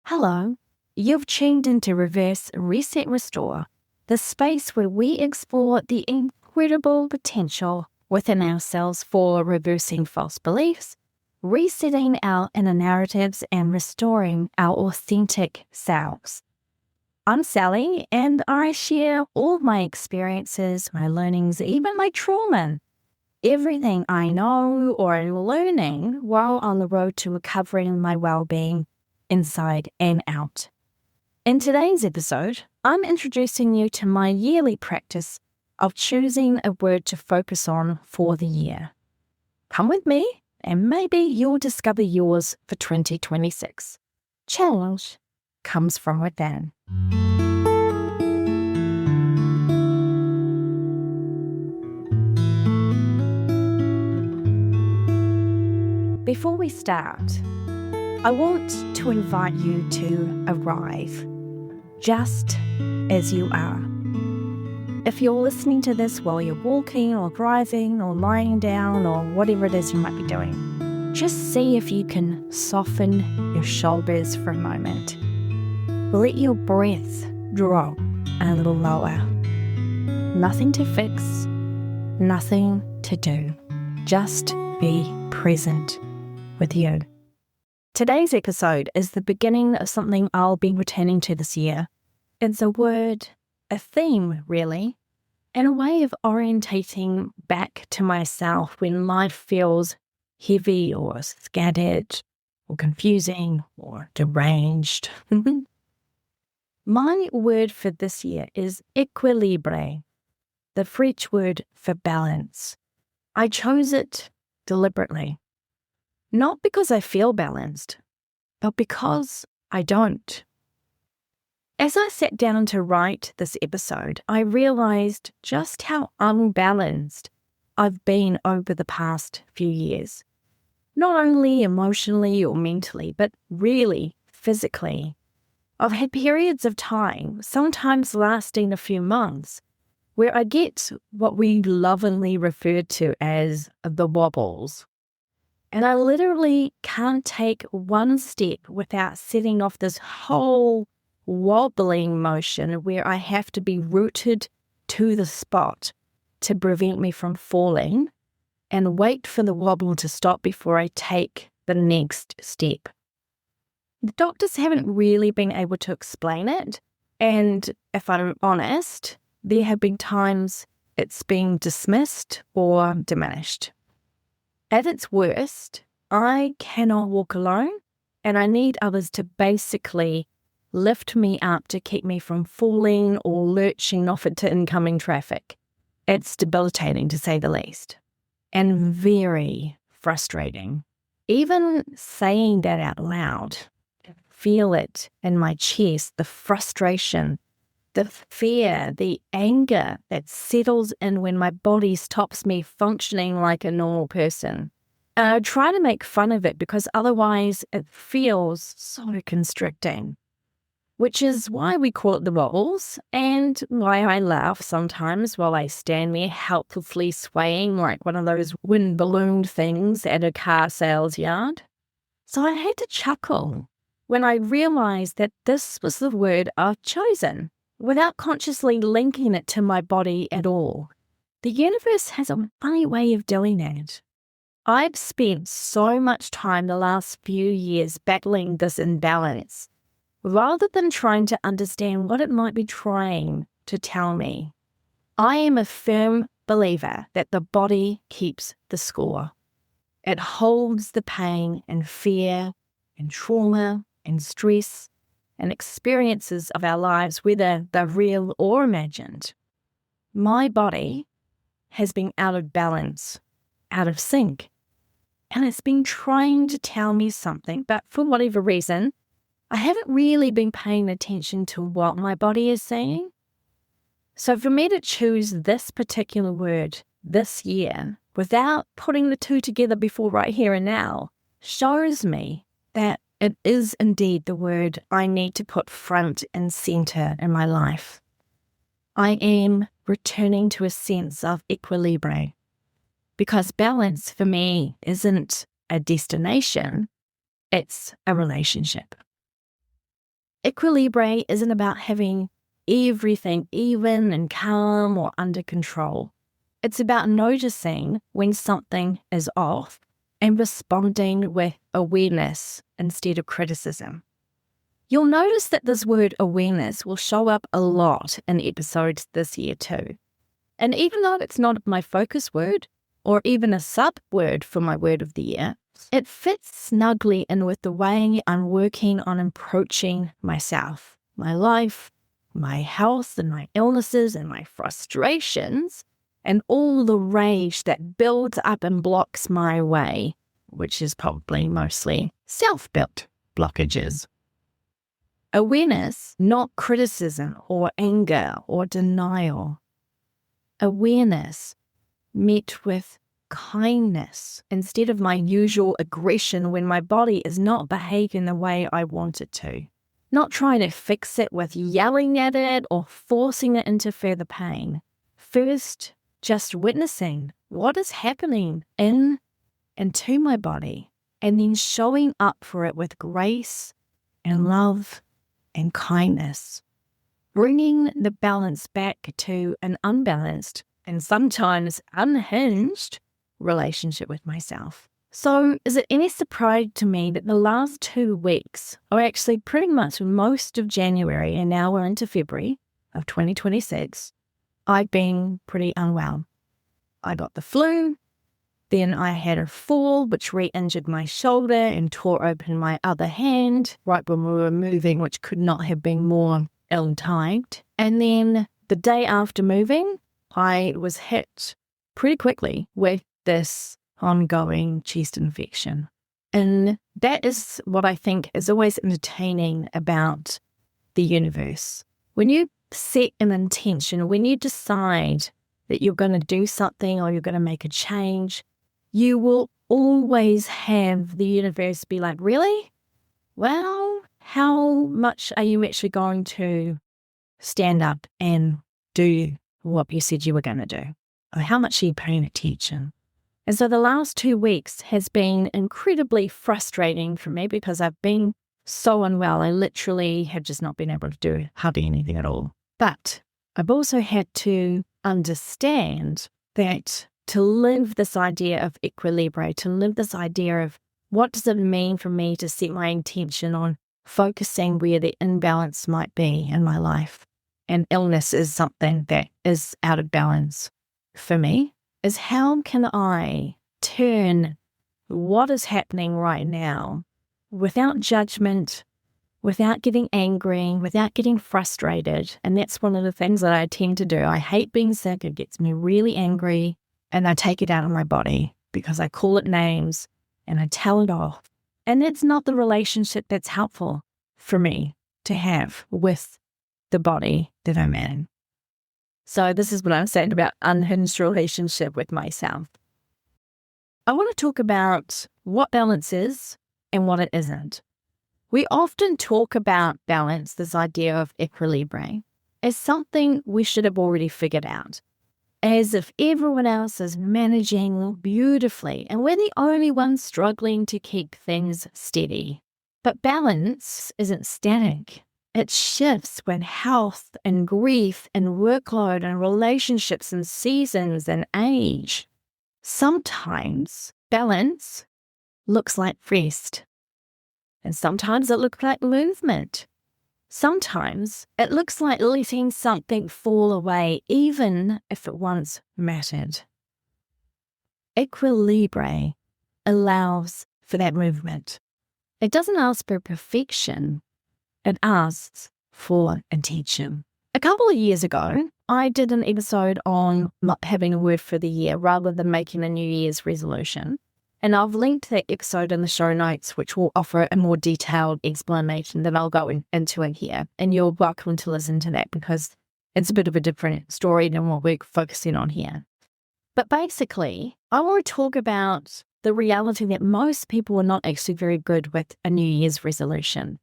Hello, you've tuned into Reverse Reset Restore, the space where we explore the incredible potential within ourselves for reversing false beliefs, resetting our inner narratives, and restoring our authentic selves. I'm Sally, and I share all my experiences, my learnings, even my trauma, everything I know or am learning while on the road to recovering my well-being inside and out. In today's episode, I'm introducing you to my yearly practice of choosing a word to focus on for the year. Come with me, and maybe you'll discover yours for 2026. Challenge comes from within. Before we start, I want to invite you to arrive just as you are. If you're listening to this while you're walking or driving or lying down or whatever it is you might be doing, just see if you can soften your shoulders for a moment. Let your breath drop a little lower. Nothing to fix, nothing to do. Just be present with you. Today's episode is the beginning of something I'll be returning to this year. It's a word, a theme really, and a way of orientating back to myself when life feels heavy or scattered or confusing or deranged. My word for this year is équilibre, the French word for balance. I chose it deliberately. Not because I feel balanced, but because I don't. As I sat down to write this episode, I realized just how unbalanced I've been over the past few years. Not only emotionally or mentally, but really physically. I've had periods of time, sometimes lasting a few months, where I get what we lovingly refer to as the wobbles. And I literally can't take one step without setting off this whole wobbling motion where I have to be rooted to the spot to prevent me from falling and wait for the wobble to stop before I take the next step. The doctors haven't really been able to explain it, and if I'm honest, there have been times it's been dismissed or diminished. At its worst, I cannot walk alone, and I need others to basically lift me up to keep me from falling or lurching off into incoming traffic. It's debilitating, to say the least, and very frustrating. Even saying that out loud, I feel it in my chest, the frustration, the fear, the anger that settles in when my body stops me functioning like a normal person. And I try to make fun of it because otherwise it feels so constricting, which is why we call it the wobbles and why I laugh sometimes while I stand there helplessly swaying like one of those wind balloon things at a car sales yard. So I had to chuckle when I realized that this was the word I've chosen, without consciously linking it to my body at all. The universe has a funny way of doing that. I've spent so much time the last few years battling this imbalance, rather than trying to understand what it might be trying to tell me. I am a firm believer that the body keeps the score. It holds the pain and fear and trauma and stress and experiences of our lives, whether they're real or imagined. My body has been out of balance, out of sync, and it's been trying to tell me something, but for whatever reason, I haven't really been paying attention to what my body is saying. So for me to choose this particular word this year without putting the two together before right here and now shows me that it is indeed the word I need to put front and center in my life. I am returning to a sense of équilibre, because balance for me isn't a destination, it's a relationship. Équilibre isn't about having everything even and calm or under control. It's about noticing when something is off and responding with awareness instead of criticism. You'll notice that this word awareness will show up a lot in episodes this year too. And even though it's not my focus word or even a sub-word for my word of the year, it fits snugly in with the way I'm working on approaching myself, my life, my health and my illnesses and my frustrations and all the rage that builds up and blocks my way, which is probably mostly self-built blockages. Awareness, not criticism or anger or denial. Awareness met with kindness instead of my usual aggression when my body is not behaving the way I want it to. Not trying to fix it with yelling at it or forcing it into further pain. First, just witnessing what is happening in and to my body, and then showing up for it with grace and love and kindness. Bringing the balance back to an unbalanced and sometimes unhinged relationship with myself. So is it any surprise to me that the last 2 weeks, or actually pretty much most of January, and now we're into February of 2026, I've been pretty unwell. I got the flu, then I had a fall which re-injured my shoulder and tore open my other hand right when we were moving, which could not have been more ill-timed. And then the day after moving, I was hit pretty quickly with this ongoing chest infection. And that is what I think is always entertaining about the universe. When you set an intention, when you decide that you're going to do something or you're going to make a change, you will always have the universe be like, really? Well, how much are you actually going to stand up and do what you said you were going to do? Or how much are you paying attention? And so the last 2 weeks has been incredibly frustrating for me because I've been so unwell. I literally have just not been able to do hardly anything at all. But I've also had to understand that to live this idea of equilibre, to live this idea of what does it mean for me to set my intention on focusing where the imbalance might be in my life. And illness is something that is out of balance for me, is how can I turn what is happening right now without judgment, without getting angry, without getting frustrated. And that's one of the things that I tend to do. I hate being sick. It gets me really angry and I take it out on my body because I call it names and I tell it off. And that's not the relationship that's helpful for me to have with the body that I'm in. So this is what I'm saying about unhinged relationship with myself. I want to talk about what balance is and what it isn't. We often talk about balance, this idea of equilibre, as something we should have already figured out, as if everyone else is managing beautifully and we're the only ones struggling to keep things steady. But balance isn't static. It shifts when health and grief and workload and relationships and seasons and age. Sometimes balance looks like rest. And sometimes it looks like movement. Sometimes it looks like letting something fall away, even if it once mattered. Equilibre allows for that movement. It doesn't ask for perfection. It asks for intention. A couple of years ago, I did an episode on not having a word for the year rather than making a New Year's resolution. And I've linked that episode in the show notes, which will offer a more detailed explanation than I'll go into in here. And you're welcome to listen to that because it's a bit of a different story than what we're focusing on here. But basically, I want to talk about the reality that most people are not actually very good with a New Year's resolution.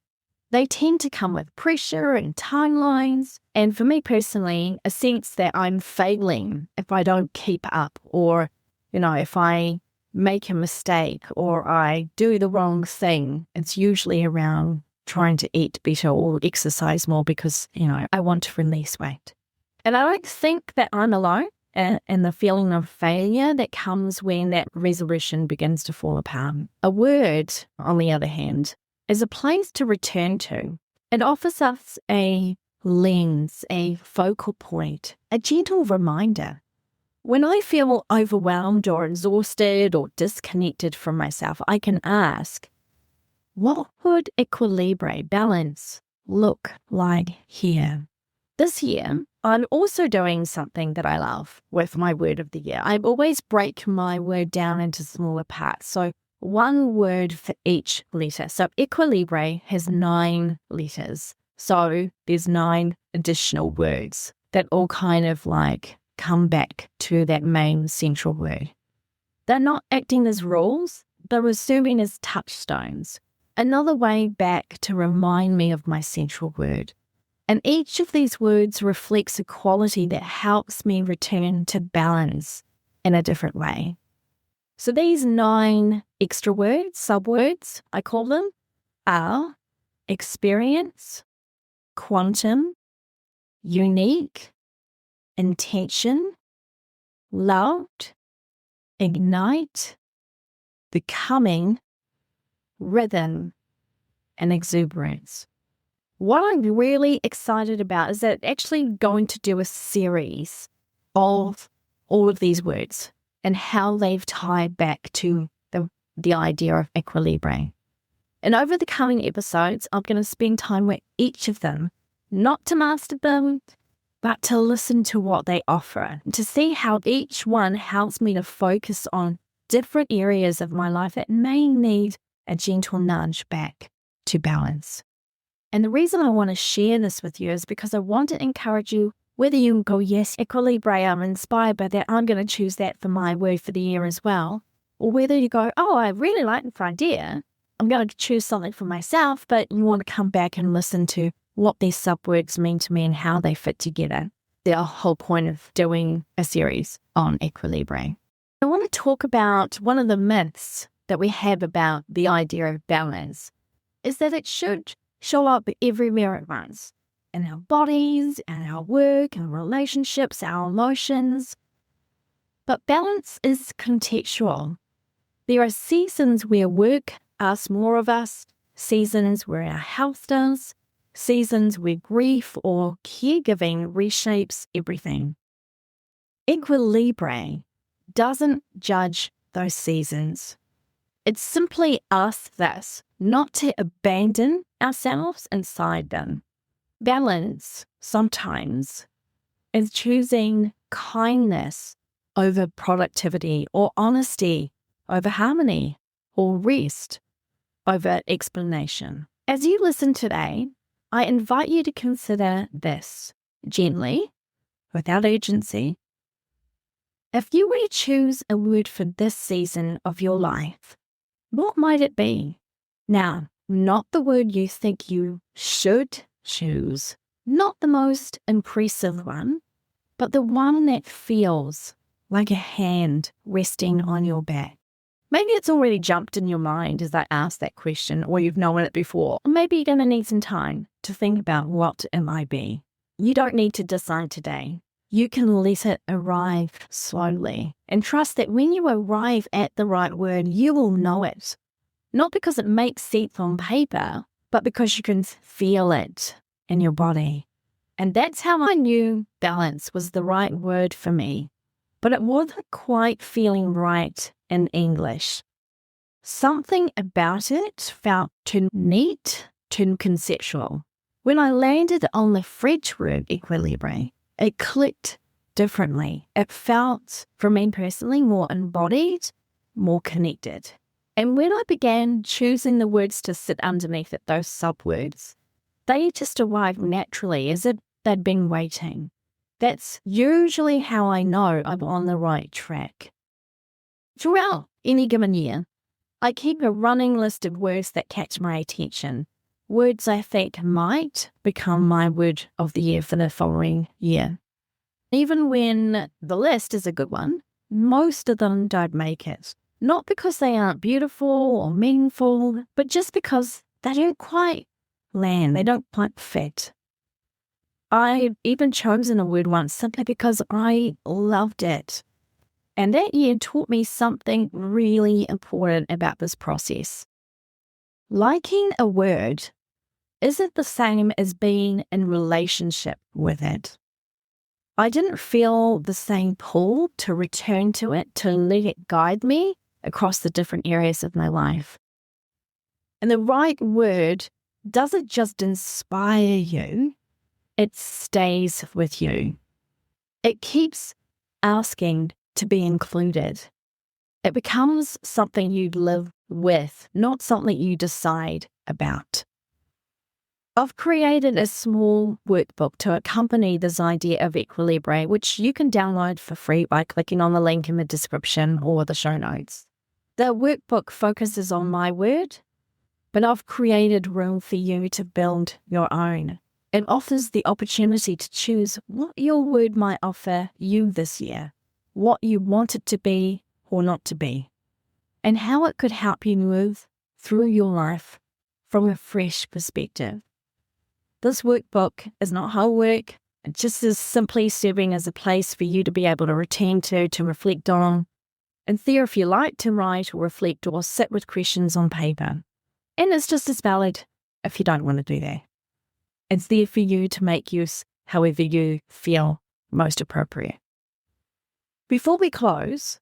They tend to come with pressure and timelines, and for me personally, a sense that I'm failing if I don't keep up, or, if I make a mistake or I do the wrong thing. It's usually around trying to eat better or exercise more because, I want to release weight. And I don't think that I'm alone in the feeling of failure that comes when that resolution begins to fall apart. A word, on the other hand, is a place to return to. It offers us a lens, a focal point, a gentle reminder. When I feel overwhelmed or exhausted or disconnected from myself, I can ask, what would equilibre, balance, look like here? This year, I'm also doing something that I love with my word of the year. I always break my word down into smaller parts. So one word for each letter. So equilibre has 9 letters. So there's 9 additional words that all kind of come back to that main central word. They're not acting as rules, they're serving as touchstones. Another way back to remind me of my central word. And each of these words reflects a quality that helps me return to balance in a different way. So these 9 extra words, subwords, I call them, are experience, quantum, unique, intention, loved, ignite, becoming, rhythm, and exuberance. What I'm really excited about is that actually going to do a series of all of these words and how they've tied back to the idea of equilibre. And over the coming episodes, I'm going to spend time with each of them, not to master them, but to listen to what they offer, to see how each one helps me to focus on different areas of my life that may need a gentle nudge back to balance. And the reason I want to share this with you is because I want to encourage you, whether you go, yes, equilibre, I'm inspired by that, I'm going to choose that for my word for the year as well. Or whether you go, oh, I really like this idea, I'm going to choose something for myself, but you want to come back and listen to what these subwords mean to me and how they fit together. The whole point of doing a series on equilibre. I want to talk about one of the myths that we have about the idea of balance is that it should show up everywhere at once, in our bodies, in our work, in relationships, our emotions. But balance is contextual. There are seasons where work asks more of us, seasons where our health does, seasons where grief or caregiving reshapes everything. Equilibre doesn't judge those seasons. It simply asks us not to abandon ourselves inside them. Balance, sometimes, is choosing kindness over productivity, or honesty over harmony, or rest over explanation. As you listen today, I invite you to consider this gently, without urgency. If you were to choose a word for this season of your life, what might it be? Now, not the word you think you should choose, not the most impressive one, but the one that feels like a hand resting on your back. Maybe it's already jumped in your mind as I ask that question, or you've known it before. Or maybe you're going to need some time to think about what it might be. You don't need to decide today. You can let it arrive slowly and trust that when you arrive at the right word, you will know it. Not because it makes sense on paper, but because you can feel it in your body. And that's how I knew balance was the right word for me. But it wasn't quite feeling right in English. Something about it felt too neat, too conceptual. When I landed on the French word equilibre, it clicked differently. It felt, for me personally, more embodied, more connected. And when I began choosing the words to sit underneath it, those subwords, they just arrived naturally as if they'd been waiting. That's usually how I know I'm on the right track. Throughout any given year, I keep a running list of words that catch my attention, words I think might become my word of the year for the following year. Even when the list is a good one, most of them don't make it. Not because they aren't beautiful or meaningful, but just because they don't quite land. They don't quite fit. I've even chosen a word once simply because I loved it. And that year taught me something really important about this process. Liking a word isn't the same as being in relationship with it. I didn't feel the same pull to return to it, to let it guide me across the different areas of my life. And the right word doesn't just inspire you, it stays with you. It keeps asking to be included. It becomes something you live with, not something you decide about. I've created a small workbook to accompany this idea of Équilibre, which you can download for free by clicking on the link in the description or the show notes. The workbook focuses on my word, but I've created room for you to build your own. It offers the opportunity to choose what your word might offer you this year, what you want it to be or not to be, and how it could help you move through your life from a fresh perspective. This workbook is not homework. It just is simply serving as a place for you to be able to return to reflect on. And there, if you like to write or reflect or sit with questions on paper. And it's just as valid if you don't want to do that. It's there for you to make use however you feel most appropriate. Before we close,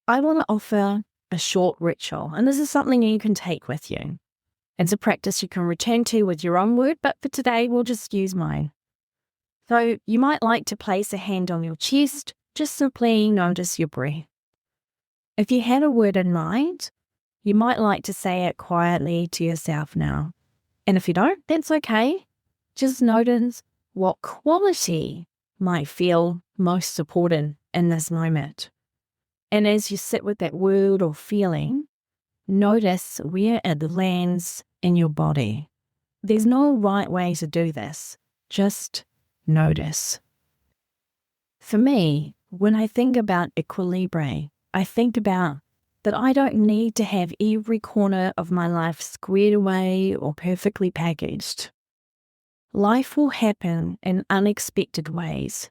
I want to offer a short ritual, and this is something you can take with you. It's a practice you can return to with your own word, but for today, we'll just use mine. So you might like to place a hand on your chest, just simply notice your breath. If you had a word in mind, you might like to say it quietly to yourself now. And if you don't, that's okay. Just notice what quality might feel most supported in this moment. And as you sit with that word or feeling, notice where it lands in your body. There's no right way to do this. Just notice. For me, when I think about Équilibre, I think about that I don't need to have every corner of my life squared away or perfectly packaged. Life will happen in unexpected ways.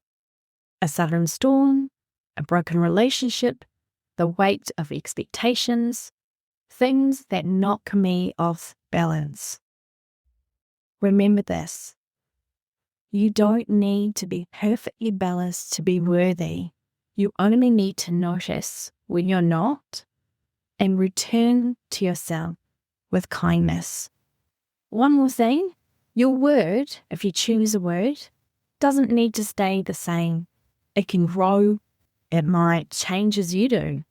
A sudden storm, a broken relationship, the weight of expectations, things that knock me off balance. Remember this. You don't need to be perfectly balanced to be worthy. You only need to notice when you're not and return to yourself with kindness. One more thing, your word, if you choose a word, doesn't need to stay the same. It can grow. It might change as you do.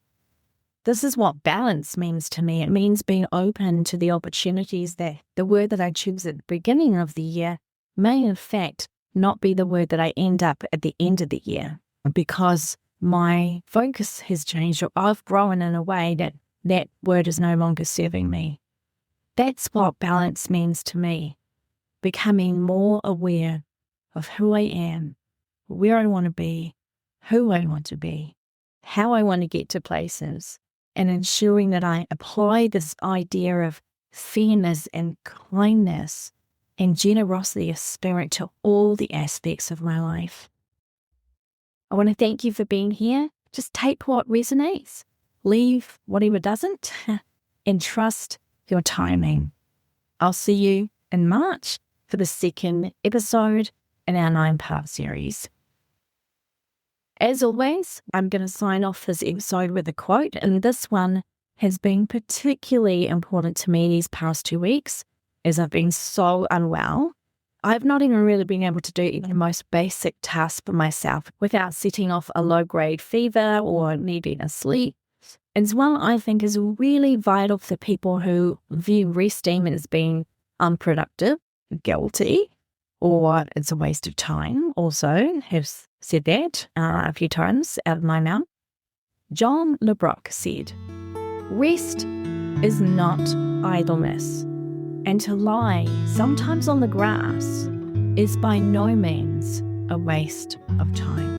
This is what balance means to me. It means being open to the opportunities that the word that I choose at the beginning of the year may in fact not be the word that I end up at the end of the year, because my focus has changed or I've grown in a way that that word is no longer serving me. That's what balance means to me. Becoming more aware of who I am, where I want to be, who I want to be, how I want to get to places, and ensuring that I apply this idea of fairness and kindness and generosity of spirit to all the aspects of my life. I want to thank you for being here. Just take what resonates, leave whatever doesn't, and trust your timing. I'll see you in March for the second episode in our 9-part series. As always, I'm going to sign off this episode with a quote, and this one has been particularly important to me these past 2 weeks as I've been so unwell. I've not even really been able to do even the most basic tasks for myself without setting off a low-grade fever or needing a sleep. It's one I think is really vital for people who view resting as being unproductive, guilty, or it's a waste of time. Also, have said that a few times out of my mouth. John LeBrock said, "Rest is not idleness, and to lie, sometimes on the grass, is by no means a waste of time."